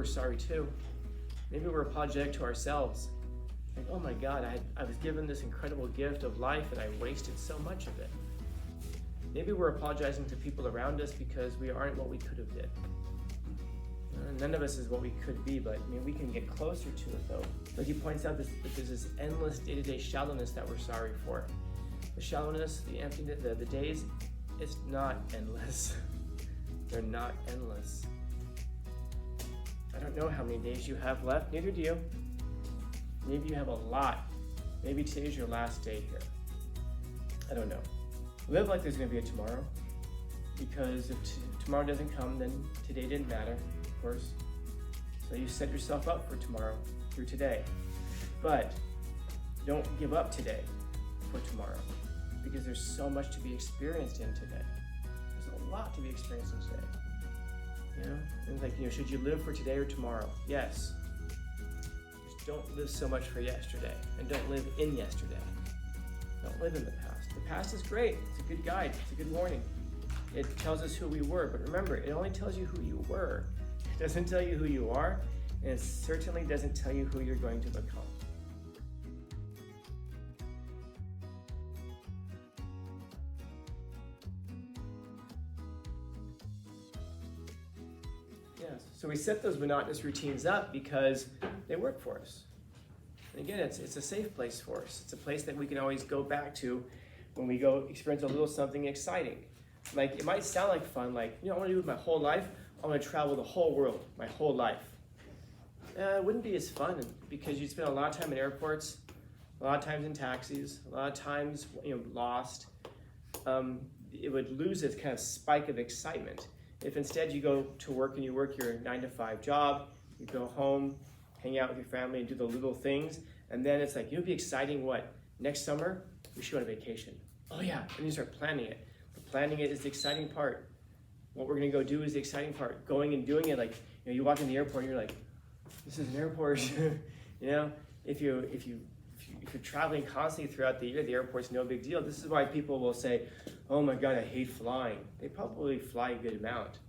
we're sorry too. Maybe we're apologetic to ourselves. Like, oh my God, I was given this incredible gift of life and I wasted so much of it. Maybe we're apologizing to people around us because we aren't what we could have been. None of us is what we could be, but we can get closer to it though. Like he points out that there's this endless day-to-day shallowness that we're sorry for. The shallowness, the emptiness, the days, it's not endless. They're not endless. I don't know how many days you have left, neither do you. Maybe you have a lot. Maybe today's your last day here. I don't know. Live like there's going to be a tomorrow, because if tomorrow doesn't come, then today didn't matter, of course. So you set yourself up for tomorrow through today. But don't give up today for tomorrow, because there's so much to be experienced in today. There's a lot to be experienced in today. And like, should you live for today or tomorrow? Yes. Just don't live so much for yesterday, and don't live in yesterday. Don't live in the past. The past is great. It's a good guide. It's a good warning. It tells us who we were, but remember, it only tells you who you were. It doesn't tell you who you are, and it certainly doesn't tell you who you're going to become. Yes. So we set those monotonous routines up because they work for us. And again, it's a safe place for us. It's a place that we can always go back to when we go experience a little something exciting. Like, it might sound like fun, like, I want to do it my whole life. I want to travel the whole world, my whole life. It wouldn't be as fun because you'd spend a lot of time in airports, a lot of times in taxis, a lot of times, lost. It would lose its kind of spike of excitement. If instead you go to work and you work your 9-to-5 job, you go home, hang out with your family and do the little things, and then it's like, it'd be exciting, what, next summer, we should go on vacation. Oh yeah, and you start planning it. But planning it is the exciting part. What we're gonna go do is the exciting part. Going and doing it, like, you walk in the airport and you're like, this is an airport. If you're traveling constantly throughout the year, the airport's no big deal. This is why people will say, oh my God, I hate flying. They probably fly a good amount.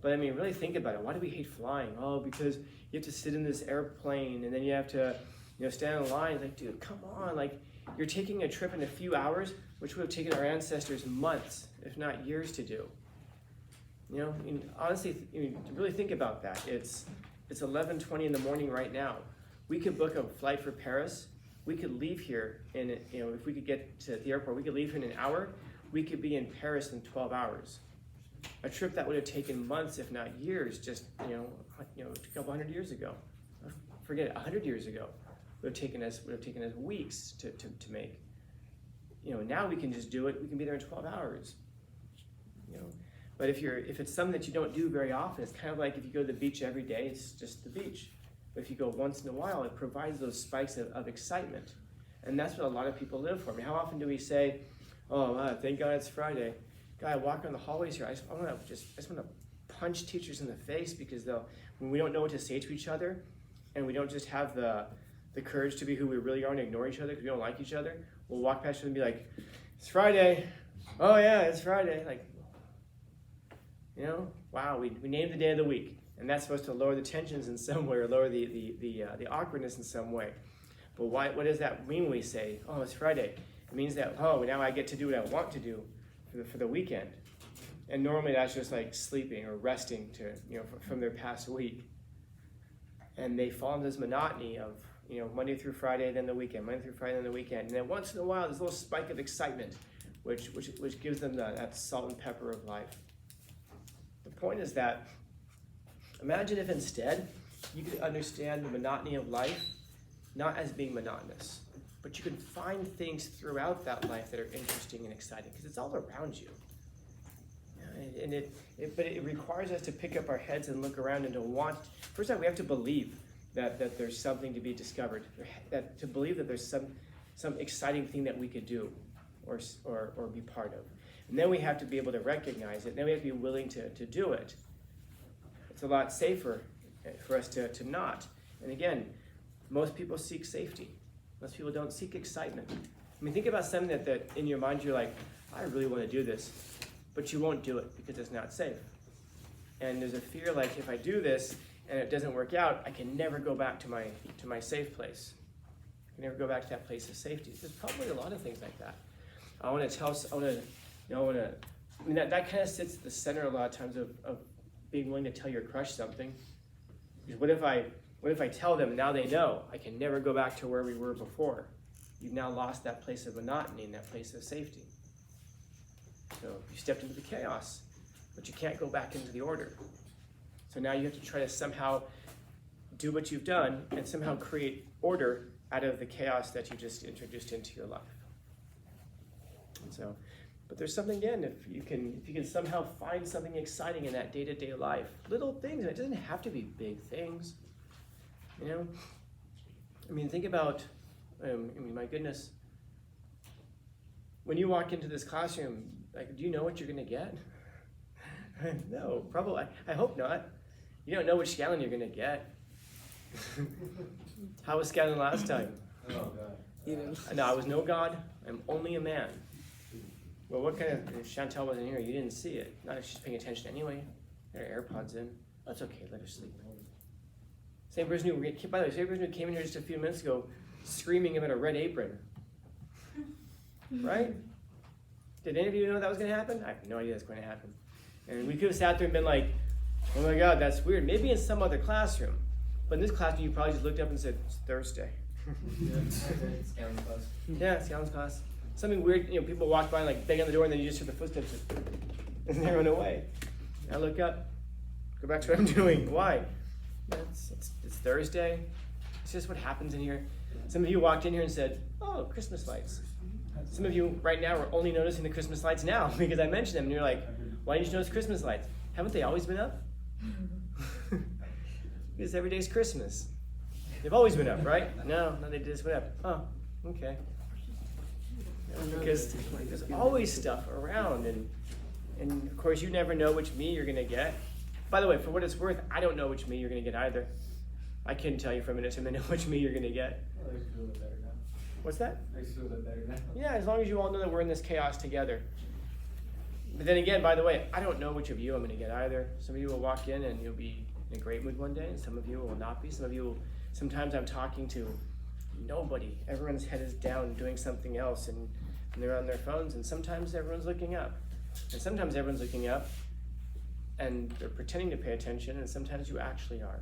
But really think about it. Why do we hate flying? Oh, because you have to sit in this airplane and then you have to, stand in line. Like, dude, come on. Like, you're taking a trip in a few hours, which would have taken our ancestors months, if not years, to do. Honestly, really think about that. It's 11:20 in the morning right now. We could book a flight for Paris. We could leave here in, if we could get to the airport, we could leave here in an hour. We could be in Paris in 12 hours. A trip that would have taken months, if not years, just, a couple hundred years ago. Forget it, 100 years ago. Would have taken us weeks to make. Now we can just do it. We can be there in 12 hours. But if it's something that you don't do very often, it's kind of like if you go to the beach every day, it's just the beach. But if you go once in a while, it provides those spikes of excitement. And that's what a lot of people live for. How often do we say, oh, thank God it's Friday. God, I walk around the hallways here, I just want to punch teachers in the face because when we don't know what to say to each other, and we don't just have the courage to be who we really are and ignore each other because we don't like each other, we'll walk past each other and be like, it's Friday. Oh yeah, it's Friday. Like, wow, we named the day of the week. And that's supposed to lower the tensions in some way or lower the awkwardness in some way. But what does that mean when we say, oh, it's Friday? It means that, now I get to do what I want to do for the weekend. And normally that's just like sleeping or resting from their past week. And they fall into this monotony of, Monday through Friday, then the weekend, Monday through Friday, then the weekend. And then once in a while, there's a little spike of excitement, which gives them that salt and pepper of life. The point is that, imagine if instead you could understand the monotony of life not as being monotonous, but you can find things throughout that life that are interesting and exciting because it's all around you. But it requires us to pick up our heads and look around and to want. First of all, we have to believe that there's something to be discovered, to believe that there's some exciting thing that we could do or be part of. And then we have to be able to recognize it, and then we have to be willing to do it. It's a lot safer for us to not. And again, most people seek safety. Most people don't seek excitement. Think about something that in your mind you're like, I really want to do this, but you won't do it because it's not safe. And there's a fear like, if I do this, and it doesn't work out, I can never go back to my safe place. I can never go back to that place of safety. There's probably a lot of things like that. I mean, that kind of sits at the center a lot of times of being willing to tell your crush something. Because what if I tell them, now they know, I can never go back to where we were before. You've now lost that place of monotony and that place of safety. So you stepped into the chaos, but you can't go back into the order. So now you have to try to somehow do what you've done and somehow create order out of the chaos that you just introduced into your life. And so, but there's something, again, if you can somehow find something exciting in that day-to-day life, little things, and it doesn't have to be big things. You know, I mean, think about, my goodness, when you walk into this classroom, like, do you know what you're going to get? No, probably. I hope not. You don't know which Scanlon you're going to get. How was Scanlon last time? Oh, God. No, I was no God. I'm only a man. Well, what kind of, if Chantel wasn't here, you didn't see it. Not if she's paying attention anyway. Her AirPods in. That's okay, let her sleep. Same person who, by the way, same person who came in here just a few minutes ago screaming about a red apron. Right? Did any of you know that was going to happen? I have no idea that's going to happen. And we could have sat there and been like, oh my God, that's weird. Maybe in some other classroom. But in this classroom, you probably just looked up and said, it's Thursday. Scanlon class. Yeah, Scanlon's class. Something weird, people walk by and like bang on the door and then you just hear the footsteps and they run away. I look up, go back to what I'm doing. Why? It's Thursday. It's just what happens in here. Some of you walked in here and said, oh, Christmas lights. Some of you right now are only noticing the Christmas lights now because I mentioned them and you're like, why didn't you notice Christmas lights? Haven't they always been up? Because every day's Christmas. They've always been up, right? No, they just went up. Oh, okay. Because there's always stuff around, and of course you never know which me you're going to get. By the way, for what it's worth, I don't know which me you're going to get either. I couldn't tell you for a minute to know which me you're going to get. Well, I feel a bit better now. What's that? I feel a bit better now. Yeah, as long as you all know that we're in this chaos together. But then again, by the way, I don't know which of you I'm going to get either. Some of you will walk in and you'll be in a great mood one day, and some of you will not be. Some of you will, sometimes I'm talking to nobody. Everyone's head is down doing something else, and they're on their phones, and sometimes everyone's looking up. And sometimes everyone's looking up, and they're pretending to pay attention, and sometimes you actually are.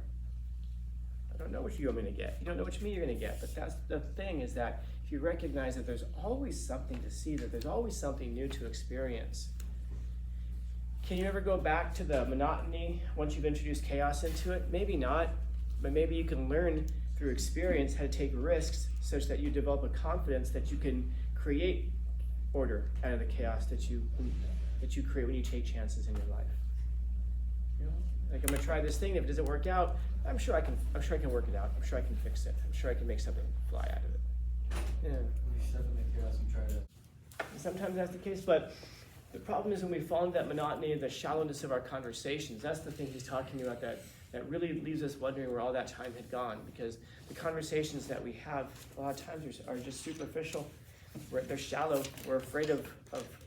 I don't know which you I'm going to get. You don't know which me you're going to get, but that's the thing, is that if you recognize that there's always something to see, that there's always something new to experience, can you ever go back to the monotony once you've introduced chaos into it? Maybe not, but maybe you can learn through experience how to take risks such that you develop a confidence that you can create order out of the chaos that you create when you take chances in your life. You know, like, I'm gonna try this thing. If it doesn't work out, I'm sure I can work it out. I'm sure I can fix it. I'm sure I can make something fly out of it. Yeah. We step in the chaos and try to. Sometimes that's the case, but the problem is when we fall into that monotony, the shallowness of our conversations. That's the thing he's talking about that really leaves us wondering where all that time had gone, because the conversations that we have a lot of times are just superficial. They're shallow. We're afraid of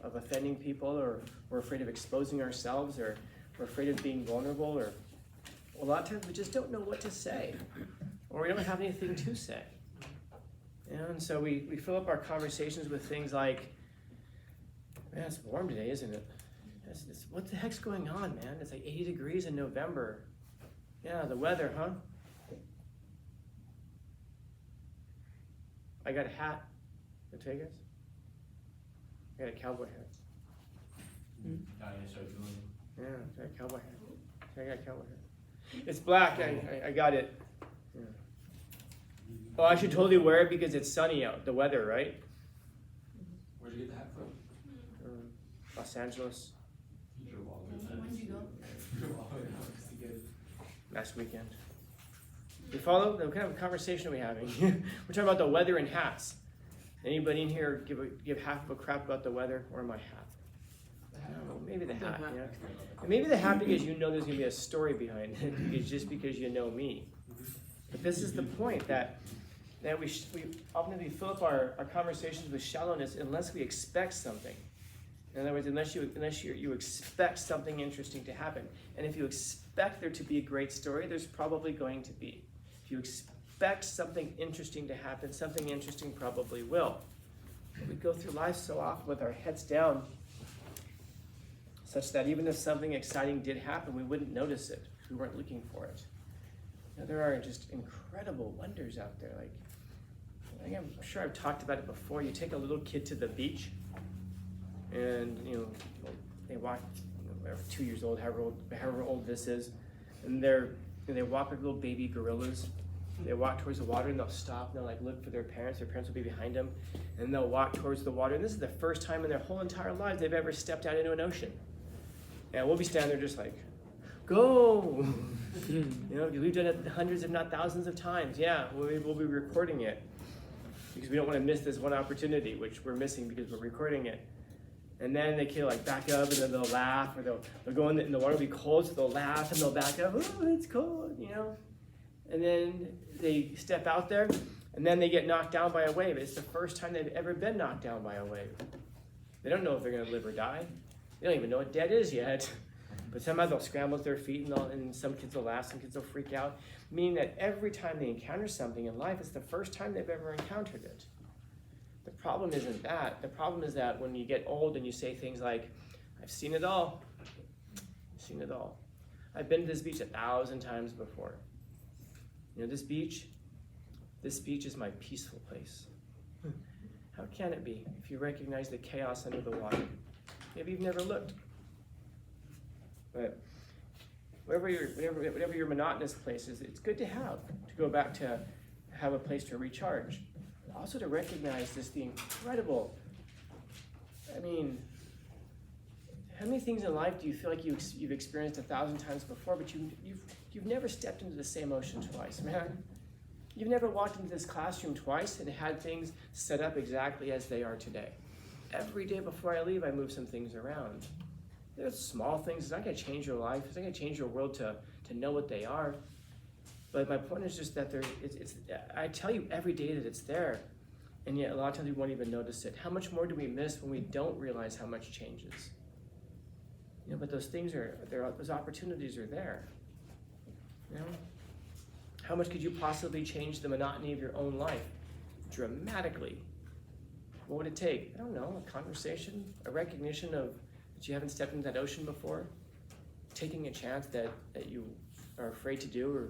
offending people, or we're afraid of exposing ourselves, or we're afraid of being vulnerable, or a lot of times we just don't know what to say, or we don't have anything to say. You know, and so we fill up our conversations with things like, man, it's warm today, isn't it? What the heck's going on, man? It's like 80 degrees in November. Yeah, the weather, huh? I got a hat. Can I tell you guys? I got a cowboy hat. Yeah, I got a cowboy hat. I got a cowboy hat. It's black. I got it. Yeah. Oh, I should totally wear it because it's sunny out. The weather, right? Where'd you get the hat from? Los Angeles. When did you go? Last weekend. You follow? What kind of conversation are we having? We're talking about the weather and hats. Anybody in here give half of a crap about the weather or my hat? No, maybe the hat. Yeah. And maybe the hat because you know there's going to be a story behind it, because you know me. But this is the point, that we often fill up our conversations with shallowness unless we expect something. In other words, unless you expect something interesting to happen. And if you expect there to be a great story, there's probably going to be. If you expect something interesting to happen, something interesting probably will. We go through life so often with our heads down, such that even if something exciting did happen, we wouldn't notice it if we weren't looking for it. There are just incredible wonders out there. I'm sure I've talked about it before. You take a little kid to the beach, and they walk, whatever, 2 years old, however old this is, and they walk like little baby gorillas. They walk towards the water and they'll stop and they'll look for their parents. Their parents will be behind them, and they'll walk towards the water. And this is the first time in their whole entire lives they've ever stepped out into an ocean. And we'll be standing there just like, go! We've done it hundreds, if not thousands of times. Yeah, we'll be recording it because we don't want to miss this one opportunity, which we're missing because we're recording it. And then they can back up, and then they'll laugh, or they'll go in the water will be cold, so they'll laugh and they'll back up. Oh, it's cold, And then they step out there, and then they get knocked down by a wave. It's the first time they've ever been knocked down by a wave. They don't know if they're going to live or die. They don't even know what dead is yet. But somehow they'll scramble to their feet, and some kids will laugh, some kids will freak out. Meaning that every time they encounter something in life, it's the first time they've ever encountered it. The problem isn't that. The problem is that when you get old and you say things like, I've seen it all. I've seen it all. I've been to this beach 1,000 times before. This beach is my peaceful place. How can it be if you recognize the chaos under the water? Maybe you've never looked. But whatever your monotonous place is, it's good to go back to have a place to recharge. But also to recognize the incredible, how many things in life do you feel like you've experienced 1,000 times before, but you've never stepped into the same ocean twice, man? You've never walked into this classroom twice and had things set up exactly as they are today. Every day before I leave, I move some things around. There's small things. It's not going to change your life. It's not going to change your world to know what they are. But my point is just that I tell you every day that it's there, and yet a lot of times we won't even notice it. How much more do we miss when we don't realize how much changes? But those things those opportunities are there. How much could you possibly change the monotony of your own life? Dramatically. What would it take? I don't know, a conversation, a recognition that you haven't stepped into that ocean before, taking a chance that you are afraid to do, or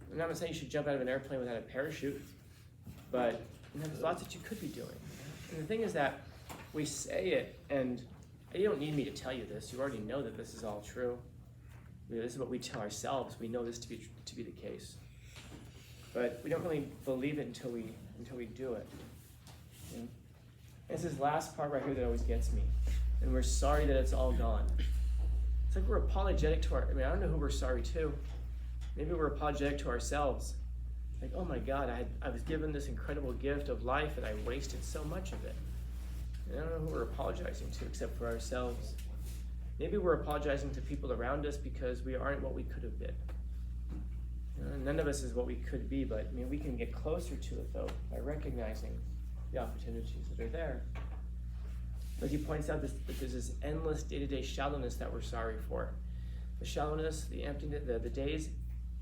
I'm not saying you should jump out of an airplane without a parachute, but there's lots that you could be doing. And the thing is that we say it, and you don't need me to tell you this. You already know that this is all true. This is what we tell ourselves. We know this to be the case, but we don't really believe it until we do it. And it's this last part right here that always gets me. And we're sorry that it's all gone. It's like we're apologetic to I don't know who we're sorry to. Maybe we're apologetic to ourselves. Like, oh my God, I was given this incredible gift of life and I wasted so much of it. And I don't know who we're apologizing to except for ourselves. Maybe we're apologizing to people around us because we aren't what we could have been. None of us is what we could be, but we can get closer to it though by recognizing the opportunities that are there. But he points out that there's this endless day-to-day shallowness that we're sorry for. The shallowness, the emptiness, the days,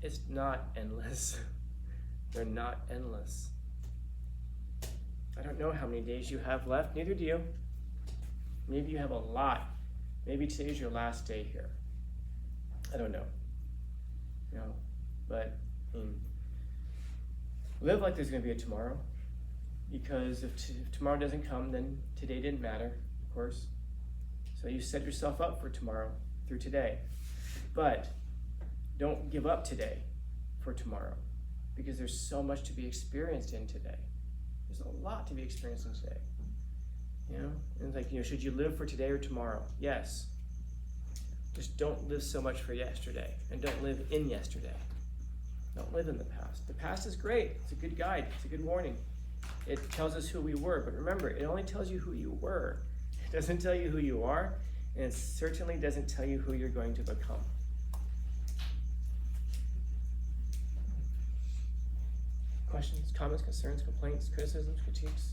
it's not endless. They're not endless. I don't know how many days you have left, neither do you. Maybe you have a lot. Maybe today's your last day here. I don't know. But live like there's going to be a tomorrow. Because if tomorrow doesn't come, then today didn't matter, of course. So you set yourself up for tomorrow through today. But don't give up today for tomorrow, because there's so much to be experienced in today. There's a lot to be experienced in today. And it's like, should you live for today or tomorrow? Yes. Just don't live so much for yesterday, and don't live in yesterday. Don't live in the past. The past is great. It's a good guide. It's a good warning. It tells us who we were, but remember, it only tells you who you were. It doesn't tell you who you are, and it certainly doesn't tell you who you're going to become. Questions, comments, concerns, complaints, criticisms, critiques?